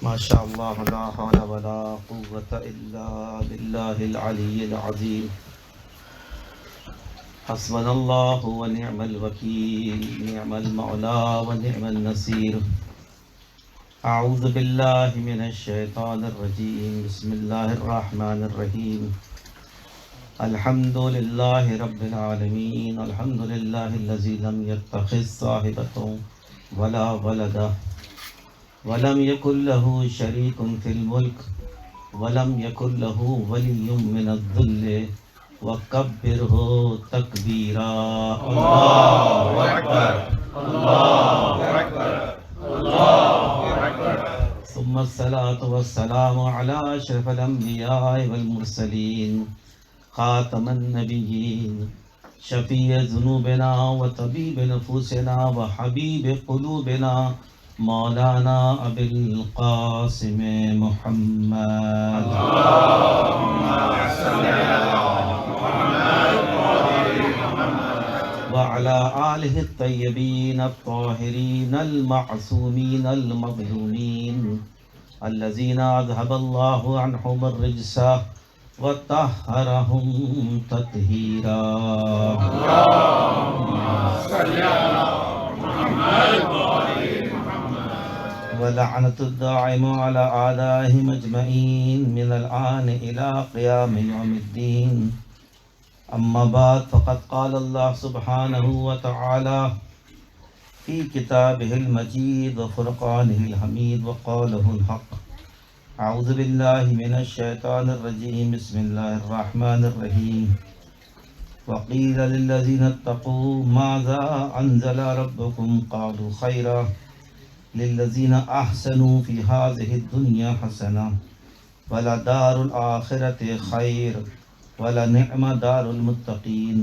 ما شاء اللہ لا حول ولا قوة الا باللہ العلی العظیم حسبنا اللہ ونعم الوکیل نعم المولا ونعم النصیر اعوذ باللہ من الشیطان الرجیم بسم اللہ الرحمن الرحیم الحمد للہ رب العالمین الحمد للہ الذی لم يتخذ صاحبة ولا ولدا ولم يكن له شريك في الملك ولم يكن له ولي من الذل وكبره تكبيرا الله أكبر الله أكبر الله أكبر ثم الصلاة والسلام على أشرف الأنبياء والمرسلين خاتم النبيين شفيع ذنوبنا وطبيب نفوسنا وحبيب قلوبنا مولانا ابی القاسم محمد اللہم صلی علی محمد وعلی آلہ الطیبین الطاہرین المعصومین المظلومین الذین اذهب اللہ عنہم الرجس وطہرہم تطہیرا اللہم صلی علی محمد ولعنة الداعم على أعدائهم أجمعين من الآن إلى قيام يوم الدين أما بعد فقد قال الله سبحانه وتعالى في كتابه المجيد وفرقانه الحميد وقوله الحق أعوذ بالله من الشيطان الرجيم بسم الله الرحمن الرحيم وقيل للذين اتقوا ماذا أنزل ربكم قالوا خيرا للذین احسنوا فی هذه الدنیا حسنہ ولدار الآخرۃ خیر ولنعم دار المتقین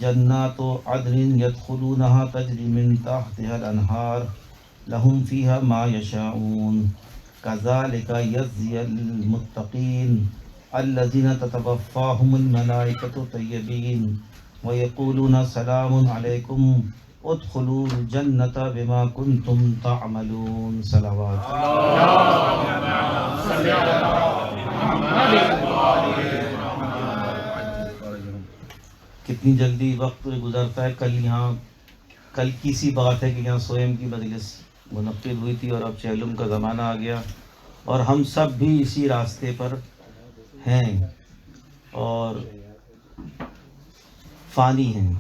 جنات عدن يدخلونها تجری من تحتها الانہار لهم فیها ما یشاءون کذالک یجزی المتقین الذین تتوفاهم الملائکۃ طیبین ویقولون سلام علیکم ادخلوا الجنة بما كنتم تعملون صلوات کتنی جلدی وقت گزرتا ہے. کل کی سی بات ہے کہ یہاں سوئم کی مجلس منعقد ہوئی تھی اور اب چہلم کا زمانہ آ گیا اور ہم سب بھی اسی راستے پر ہیں اور فانی ہیں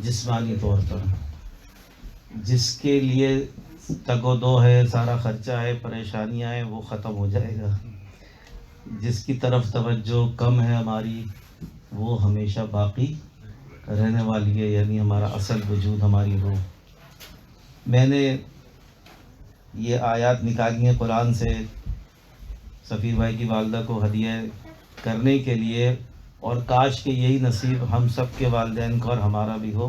جسمانی طور پر. جس کے لیے تگ و دو ہے، سارا خرچہ ہے، پریشانیاں ہیں، وہ ختم ہو جائے گا. جس کی طرف توجہ کم ہے ہماری وہ ہمیشہ باقی رہنے والی ہے، یعنی ہمارا اصل وجود، ہماری روح. میں نے یہ آیات نکالی ہیں قرآن سے سفیر بھائی کی والدہ کو ہدیہ کرنے کے لیے، اور کاش کہ یہی نصیب ہم سب کے والدین کا اور ہمارا بھی ہو.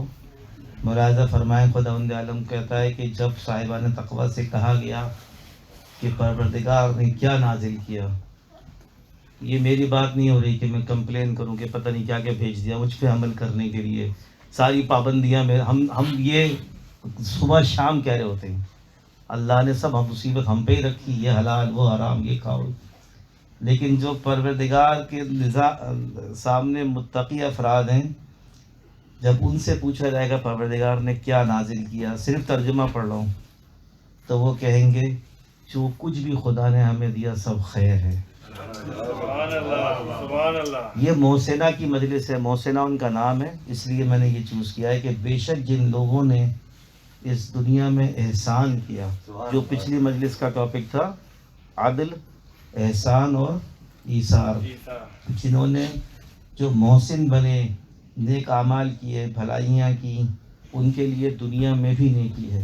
ملاحظہ فرمائیں خداوند عالم کہتا ہے کہ جب صاحبان تقویٰ سے کہا گیا کہ پروردگار نے کیا نازل کیا، یہ میری بات نہیں ہو رہی کہ میں کمپلین کروں کہ پتہ نہیں کیا کیا بھیج دیا مجھ پہ عمل کرنے کے لیے، ساری پابندیاں ہم یہ صبح شام کہہ رہے ہوتے ہیں. اللہ نے سب مصیبت ہم پہ ہی رکھی، یہ حلال وہ حرام یہ کھاؤ. لیکن جو پروردگار کے سامنے متقی افراد ہیں، جب ان سے پوچھا جائے گا پروردگار نے کیا نازل کیا، صرف ترجمہ پڑھ لو تو وہ کہیں گے جو کچھ بھی خدا نے ہمیں دیا سب خیر ہے. سبحان اللہ سبحان اللہ. یہ محسنہ کی مجلس ہے، محسنہ ان کا نام ہے، اس لیے میں نے یہ چوز کیا ہے کہ بے شک جن لوگوں نے اس دنیا میں احسان کیا، جو پچھلی مجلس کا ٹاپک تھا عدل، احسان اور ایثار، جنہوں نے جو محسن بنے، نیک اعمال کیے، بھلائیاں کی، ان کے لیے دنیا میں بھی نیکی ہے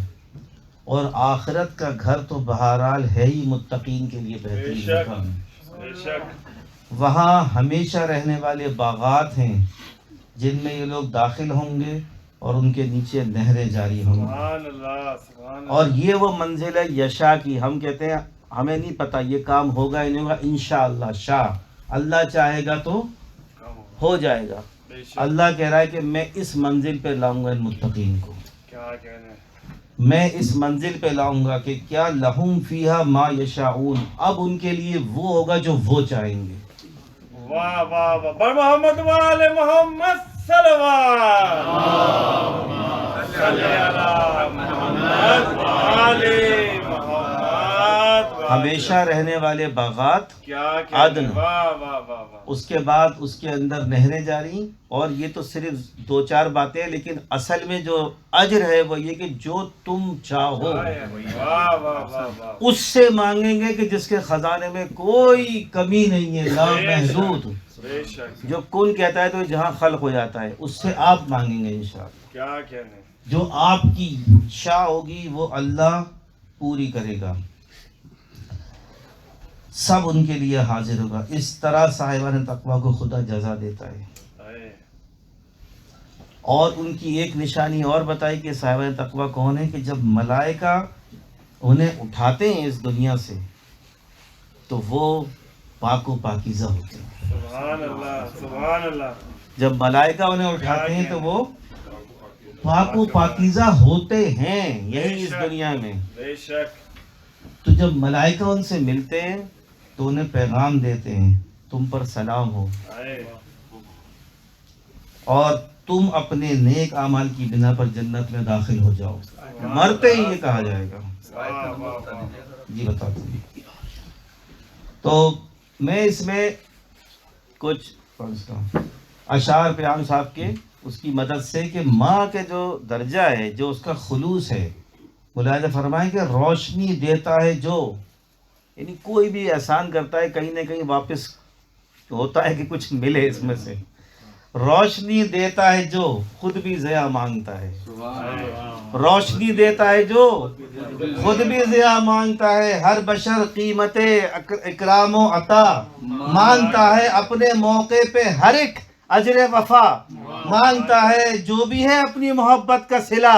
اور آخرت کا گھر تو بہرحال ہے ہی متقین کے لیے بہترین مقام ہے. وہاں ہمیشہ رہنے والے باغات ہیں جن میں یہ لوگ داخل ہوں گے اور ان کے نیچے نہریں جاری ہوں گی. اور یہ وہ منزل ہے یشا کی. ہم کہتے ہیں ہمیں نہیں پتہ یہ کام ہوگا یا نہیں ہوگا، انشاءاللہ شاء اللہ چاہے گا تو ہو جائے گا. اللہ کہہ رہا ہے کہ میں اس منزل پہ لاؤں گا ان متقین کو. کیا کہنا ہے. میں اس منزل پہ لاؤں گا کہ کیا لہم فیہا ما یشاؤن، اب ان کے لیے وہ ہوگا جو وہ چاہیں گے. واہ واہ واہ، بر محمد وآل محمد صلوات. صلی علی محمد وآل محمد. ہمیشہ رہنے والے باغات کیا عدن، واہ واہ واہ واہ. اس کے بعد اس کے اندر نہریں جاری. اور یہ تو صرف 2-4 باتیں، لیکن اصل میں جو اجر ہے وہ یہ کہ جو تم چاہو واہ واہ واہ واہ. اس سے مانگیں گے کہ جس کے خزانے میں کوئی کمی نہیں ہے، لا محدود. بے شک. جو کن کہتا ہے تو جہاں خلق ہو جاتا ہے، اس سے آپ مانگیں گے انشاءاللہ. کیا کہنے. جو آپ کی شاء ہوگی وہ اللہ پوری کرے گا. سب ان کے لیے حاضر ہوگا. اس طرح صاحبان تقویٰ کو خدا جزا دیتا ہے. اور ان کی ایک نشانی اور بتائی کہ صاحبان تقویٰ کون ہے، کہ جب ملائکہ انہیں اٹھاتے ہیں اس دنیا سے تو وہ پاک و پاکیزہ ہوتے ہیں. سبحان اللہ سبحان اللہ. جب ملائکہ انہیں اٹھاتے ہیں تو وہ پاک و پاکیزہ ہوتے ہیں یہی اس دنیا میں. بے شک. تو جب ملائکہ ان سے ملتے ہیں تو انہیں پیغام دیتے ہیں تم پر سلام ہو اور تم اپنے نیک اعمال کی بنا پر جنت میں داخل ہو جاؤ. مرتے ہی یہ کہا جائے گا. جی بتاتے ہیں. تو میں اس میں کچھ اشعار پیام صاحب کے اس کی مدد سے کہ ماں کے جو درجہ ہے، جو اس کا خلوص ہے، ملاحظہ فرمائیں کہ روشنی دیتا ہے جو، یعنی کوئی بھی احسان کرتا ہے کہیں نہ کہیں واپس ہوتا ہے کہ کچھ ملے اس میں سے. روشنی دیتا ہے جو خود بھی ضیاء مانگتا ہے. روشنی دیتا ہے جو خود بھی ضیاء مانگتا ہے. ہر بشر قیمت اکرام و عطا مانگتا ہے. اپنے موقع پہ ہر ایک اجر وفا مانگتا ہے. جو بھی ہے اپنی محبت کا صلہ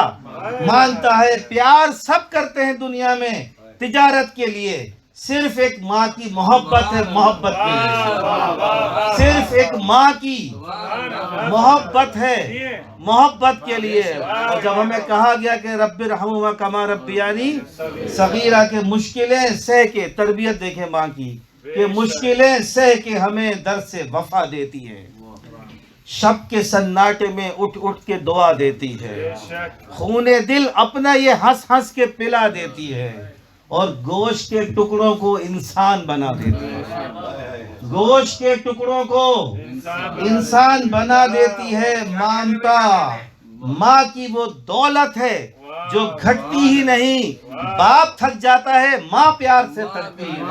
مانگتا ہے. پیار سب کرتے ہیں دنیا میں تجارت کے لیے، صرف ایک ماں کی محبت ہے محبت کے لیے. صرف ایک ماں کی محبت ہے محبت کے لیے. اور جب ہمیں کہا گیا کہ رب ارحمہما کما ربیانی صغیرہ، کے مشکلیں سہ کے، تربیت دیکھیں ماں کی کہ مشکلیں سہ کے ہمیں در سے وفا دیتی ہے. شب کے سناٹے میں اٹھ اٹھ کے دعا دیتی ہے. خون دل اپنا یہ ہنس ہنس کے پلا دیتی ہے. اور گوشت کے ٹکڑوں کو انسان بنا دیتی ہے. گوشت کے ٹکڑوں کو انسان بنا دیتی ہے. مانتا ماں کی وہ دولت ہے جو گھٹتی ہی نہیں. باپ تھک جاتا ہے ماں پیار سے تھکتی ہے.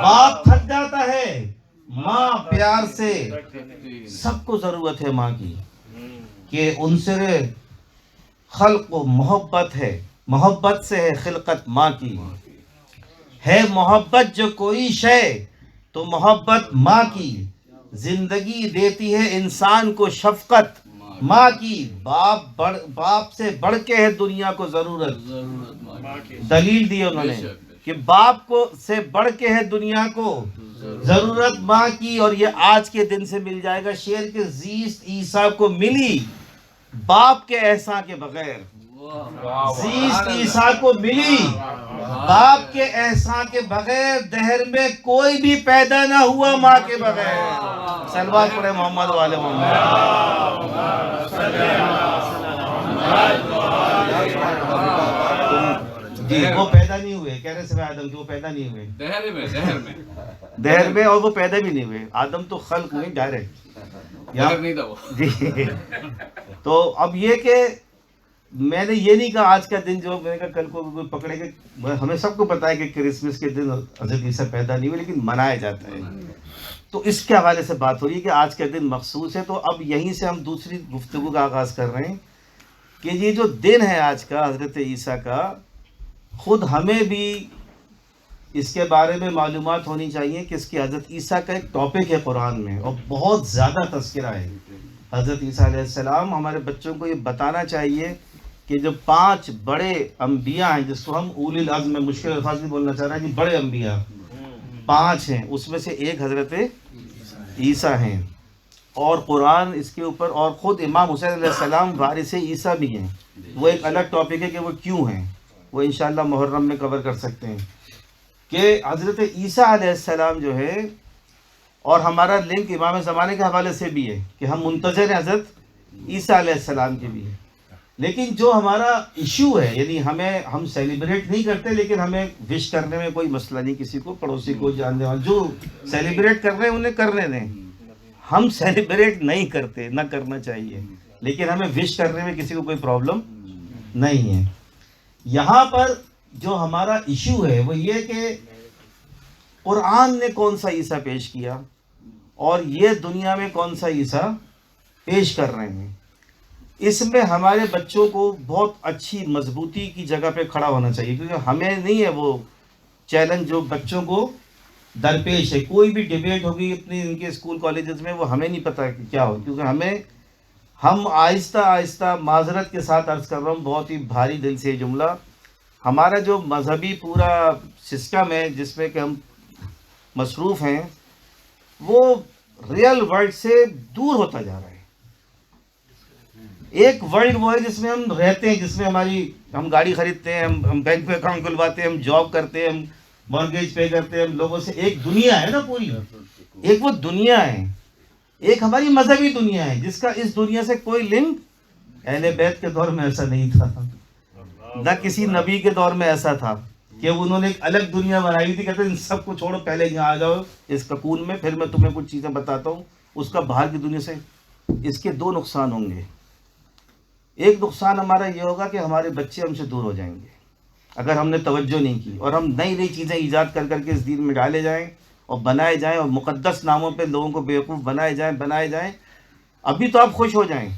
باپ تھک جاتا ہے ماں پیار سے. سب کو ضرورت ہے ماں کی کہ عنصر خلق و محبت ہے. محبت سے ہے خلقت ماں کی. ہے محبت جو کوئی شے تو محبت ماں کی. زندگی دیتی ہے انسان کو شفقت ماں کی. باپ سے بڑھ کے ہے دنیا کو ضرورت. دلیل دی انہوں نے کہ باپ کو سے بڑھ کے ہے دنیا کو ضرورت ماں کی. اور یہ آج کے دن سے مل جائے گا. شعر کے زیست عیسیٰ کو ملی باپ کے احسان کے بغیر. زیست عیسیٰ کو ملی باپ کے احسان کے بغیر. دہر میں کوئی بھی پیدا نہ ہوا ماں کے بغیر. صلوات پڑھے محمد والے محمد. جی وہ پیدا نہیں ہوئے، کہنے سے آدم کہ وہ پیدا نہیں ہوئے دہر میں، اور وہ پیدا بھی نہیں ہوئے. آدم تو خلق ہوئے ڈائریکٹ. جی تو اب یہ کہ میں نے یہ نہیں کہا آج کا دن جو میں نے کہا کل کو کوئی پکڑے گا. ہمیں سب کو پتا ہے کہ کرسمس کے دن حضرت عیسیٰ پیدا نہیں ہوئے، لیکن منایا جاتا ہے. تو اس کے حوالے سے بات ہو رہی ہے کہ آج کا دن مخصوص ہے. تو اب یہیں سے ہم دوسری گفتگو کا آغاز کر رہے ہیں کہ یہ جو دن ہے آج کا حضرت عیسیٰ کا، خود ہمیں بھی اس کے بارے میں معلومات ہونی چاہیے کہ اس کی حضرت عیسیٰ کا ایک ٹاپک ہے قرآن میں اور بہت زیادہ تذکرہ ہے حضرت عیسیٰ علیہ السلام. ہمارے بچوں کو یہ بتانا چاہیے کہ جو 5 بڑے انبیاء ہیں، جس کو ہم اولی العزم میں مشکل الفاظ بھی بولنا چاہ رہے ہیں کہ بڑے انبیاء 5 ہیں، اس میں سے ایک حضرت عیسیٰ ہیں. اور قرآن اس کے اوپر، اور خود امام حسین علیہ السلام وارث عیسیٰ بھی ہیں. وہ ایک الگ ٹاپک ہے کہ وہ کیوں ہیں، وہ انشاءاللہ محرم میں کور کر سکتے ہیں. کہ حضرت عیسیٰ علیہ السلام جو ہے، اور ہمارا لنک امام زمانے کے حوالے سے بھی ہے کہ ہم منتظر ہیں حضرت عیسیٰ علیہ السلام کے بھی. لیکن جو ہمارا ایشو ہے، یعنی ہم سیلیبریٹ نہیں کرتے، لیکن ہمیں وش کرنے میں کوئی مسئلہ نہیں، کسی کو پڑوسی کو جاننے والے جو سیلیبریٹ کر رہے ہیں انہیں کرنے دیں. ہم سیلیبریٹ نہیں کرتے، نہ کرنا چاہیے، لیکن ہمیں وش کرنے میں کسی کو کوئی پرابلم نہیں ہے. یہاں پر جو ہمارا ایشو ہے وہ یہ کہ قرآن نے کون سا عیسیٰ پیش کیا اور یہ دنیا میں کون سا عیسیٰ پیش کر رہے ہیں. اس میں ہمارے بچوں کو بہت اچھی مضبوطی کی جگہ پہ کھڑا ہونا چاہیے، کیونکہ ہمیں نہیں ہے وہ چیلنج جو بچوں کو درپیش ہے. کوئی بھی ڈیبیٹ ہوگی اپنے ان کے اسکول کالجز میں، وہ ہمیں نہیں پتہ کہ کیا ہو، کیونکہ ہم آہستہ آہستہ، معذرت کے ساتھ عرض کر رہا ہوں، بہت ہی بھاری دل سے یہ جملہ، ہمارا جو مذہبی پورا سسٹم ہے جس میں کہ ہم مصروف ہیں، وہ ریئل ورلڈ سے دور ہوتا جا رہا ہے. ایک ورلڈ وہ ہے جس میں ہم رہتے ہیں، جس میں ہم گاڑی خریدتے ہیں، ہم بینک پہ اکاؤنٹ کھلواتے ہیں، ہم جاب کرتے ہیں، ہم مارگیج پے کرتے ہیں، ہم لوگوں سے ایک دنیا ہے نا پوری، ایک وہ دنیا ہے، ایک ہماری مذہبی دنیا ہے جس کا اس دنیا سے کوئی لنک اہل بیت کے دور میں ایسا نہیں تھا، نہ کسی نبی کے دور میں ایسا تھا کہ انہوں نے ایک الگ دنیا بنائی تھی. کہتے ہیں ان سب کو چھوڑو، پہلے یہاں آ جاؤ اس ککون میں، پھر میں تمہیں کچھ چیزیں بتاتا ہوں. اس کا باہر کی دنیا سے اس کے دو نقصان ہوں گے. ایک نقصان ہمارا یہ ہوگا کہ ہمارے بچے ہم سے دور ہو جائیں گے اگر ہم نے توجہ نہیں کی، اور ہم نئی نئی چیزیں ایجاد کر کے اس دین میں ڈالے جائیں اور بنائے جائیں، اور مقدس ناموں پہ لوگوں کو بیوقوف بنائے جائیں. ابھی تو آپ خوش ہو جائیں،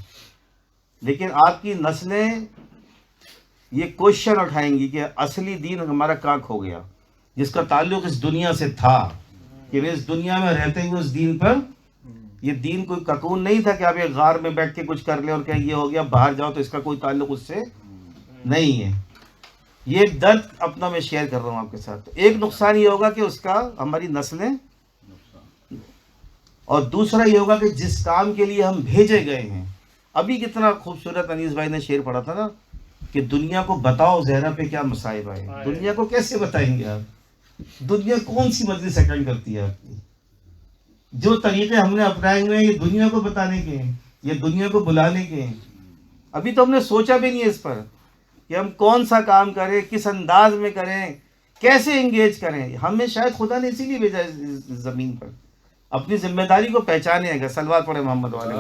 لیکن آپ کی نسلیں یہ کوشچن اٹھائیں گی کہ اصلی دین ہمارا کہاں کھو گیا، جس کا تعلق اس دنیا سے تھا، کہ وہ اس دنیا میں رہتے ہوئے اس دین پر، یہ دین کوئی ککون نہیں تھا کہ آپ ایک غار میں بیٹھ کے کچھ کر لیں اور کہ یہ ہو گیا، باہر جاؤ تو اس کا کوئی تعلق اس سے نہیں ہے. یہ درد اپنا میں شیئر کر رہا ہوں آپ کے ساتھ. ایک نقصان یہ ہوگا کہ اس کا ہماری نسلیں، اور دوسرا یہ ہوگا کہ جس کام کے لیے ہم بھیجے گئے ہیں، ابھی کتنا خوبصورت انیس بھائی نے شعر پڑھا تھا نا، کہ دنیا کو بتاؤ زہرا پہ کیا مصائب آئے. دنیا کو کیسے بتائیں گے آپ؟ دنیا کون سی مجلس اٹینڈ کرتی ہے آپ کی؟ جو طریقے ہم نے اپنائے ہوئے ہیں یہ دنیا کو بتانے کے ہیں، یہ دنیا کو بلانے کے ہیں. ابھی تو ہم نے سوچا بھی نہیں ہے اس پر کہ ہم کون سا کام کریں، کس انداز میں کریں، کیسے انگیج کریں. ہمیں شاید خدا نے اسی لیے بھیجا اس زمین پر. اپنی ذمہ داری کو پہچانے گا. صلوات پڑھے محمد والے.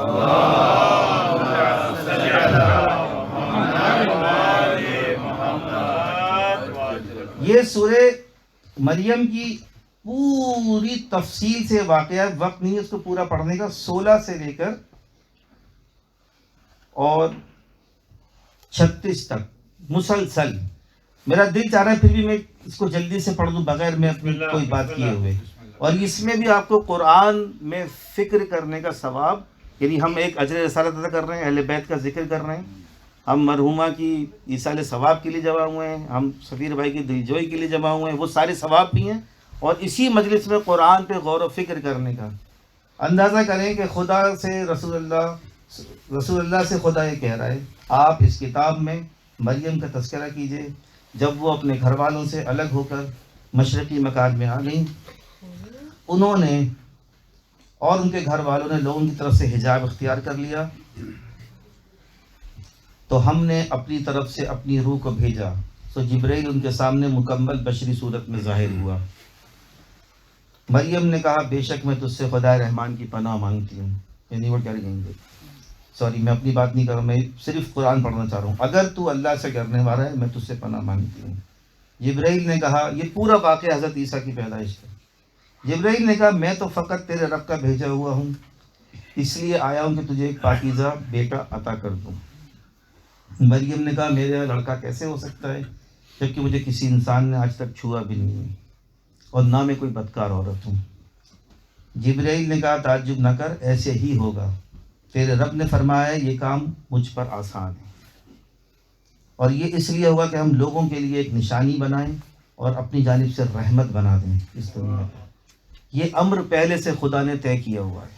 یہ سورہ مریم کی پوری تفصیل سے واقعہ، وقت نہیں ہے اس کو پورا پڑھنے کا، 16 سے لے کر اور 36 تک مسلسل. میرا دل چاہ رہا ہے پھر بھی میں اس کو جلدی سے پڑھ دوں بغیر میں اپنی کوئی بات کیے ہوئے. اور اس میں بھی آپ کو قرآن میں فکر کرنے کا ثواب، یعنی ہم ایک اجر رسالت ادا کر رہے ہیں، اہل بیت کا ذکر کر رہے ہیں، ہم مرحومہ کی ایصال ثواب کے لیے جمع ہوئے ہیں، ہم سفیر بھائی کی دلجوئی کے لیے جمع ہوئے ہیں، وہ سارے ثواب بھی ہیں. اور اسی مجلس میں قرآن پہ غور و فکر کرنے کا. اندازہ کریں کہ خدا سے رسول اللہ سے خدا یہ کہہ رہا ہے، آپ اس کتاب میں مریم کا تذکرہ کیجئے جب وہ اپنے گھر والوں سے الگ ہو کر مشرقی مکان میں آ گئیں. انہوں نے اور ان کے گھر والوں نے لوگوں کی طرف سے حجاب اختیار کر لیا، تو ہم نے اپنی طرف سے اپنی روح کو بھیجا، تو جبرائیل ان کے سامنے مکمل بشری صورت میں ظاہر ہوا. مریم نے کہا، بے شک میں تجھ سے خدا رحمان کی پناہ مانگتی ہوں. یعنی وہ کیا کہیں گے، سوری میں اپنی بات نہیں کر رہا، میں صرف قرآن پڑھنا چاہ رہا ہوں. اگر تو اللہ سے ڈرنے والا ہے میں تجھ سے پناہ مانگتی ہوں. جبرائیل نے کہا، یہ پورا واقعہ حضرت عیسیٰ کی پیدائش ہے. جبرائیل نے کہا، میں تو فقط تیرے رب کا بھیجا ہوا ہوں، اس لیے آیا ہوں کہ تجھے ایک پاکیزہ بیٹا عطا کر دوں. مریم نے کہا، میرا لڑکا کیسے ہو سکتا ہے جبکہ مجھے کسی انسان نے آج تک چھوا بھی نہیں ہے اور نہ میں کوئی بدکار عورت ہوں. جبرائیل نے کہا، تعجب نہ کر، ایسے ہی ہوگا. تیرے رب نے فرمایا ہے یہ کام مجھ پر آسان ہے، اور یہ اس لیے ہوگا کہ ہم لوگوں کے لیے ایک نشانی بنائیں اور اپنی جانب سے رحمت بنا دیں اس دنیا پر. یہ امر پہلے سے خدا نے طے کیا ہوا ہے.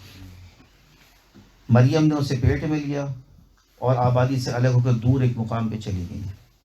مریم نے اسے پیٹ میں لیا اور آبادی سے الگ ہو کر دور ایک مقام پہ چلی گئی.